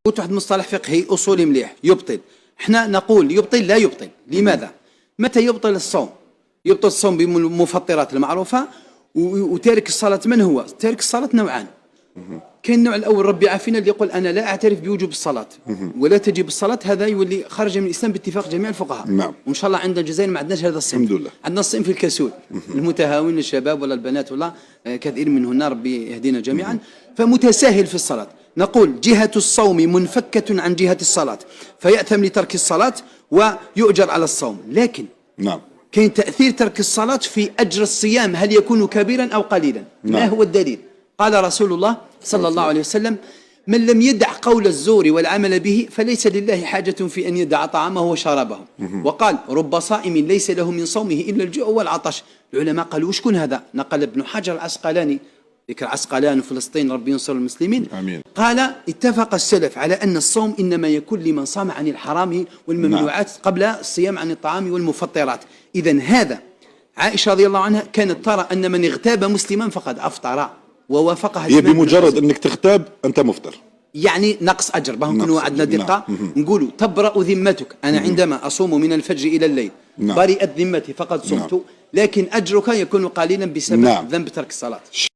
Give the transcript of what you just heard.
قلت واحد مصطلح فقهي أصولي مليح، يبطل. احنا نقول يبطل لا يبطل. لماذا؟ متى يبطل الصوم؟ يبطل الصوم بالمفطرات المعروفة. وتارك الصلاة من هو؟ تارك الصلاة نوعان. كاين النوع الأول ربي عافينا اللي يقول أنا لا أعترف بوجوب الصلاة ولا تجب الصلاة، هذا يولي خرج من الإسلام باتفاق جميع الفقهاء. نعم. وإن شاء الله عندنا الجزائر ما عندناش هذا الصنف. الحمد لله. عندنا الصنف الكسول المتهاون، الشباب ولا البنات ولا كثير منهن، ربي يهدينا جميعا. فمتساهل في الصلاة. نقول جهة الصوم منفكة عن جهة الصلاة، فيأثم لترك الصلاة ويؤجر على الصوم. لكن نعم. كاين تأثير ترك الصلاة في أجر الصيام، هل يكون كبيرا أو قليلا؟ نعم. ما هو الدليل؟ قال رسول الله صلى الله عليه وسلم: من لم يدع قول الزور والعمل به فليس لله حاجة في أن يدع طعامه وشرابه. وقال: رب صائم ليس له من صومه إلا الجوع والعطش. العلماء قالوا: وشكون هذا؟ نقل ابن حجر العسقلاني، ذكر عسقلان وفلسطين ربي ينصر المسلمين. آمين. قال: اتفق السلف على أن الصوم إنما يكون لمن صام عن الحرام والممنوعات قبل الصيام عن الطعام والمفطرات. إذن هذا عائشة رضي الله عنها كانت ترى أن من اغتاب مسلما فقد أفطر، ووافقها هي بمجرد أنك تغتاب أنت مفطر، يعني نقص أجر. بهم نكونوا عندنا دقة. نقولوا تبرأ ذمتك. أنا عندما أصوم من الفجر إلى الليل برئت ذمتي فقد صمت، لكن أجرك يكون قليلا بسبب ذنب ترك الصلاة.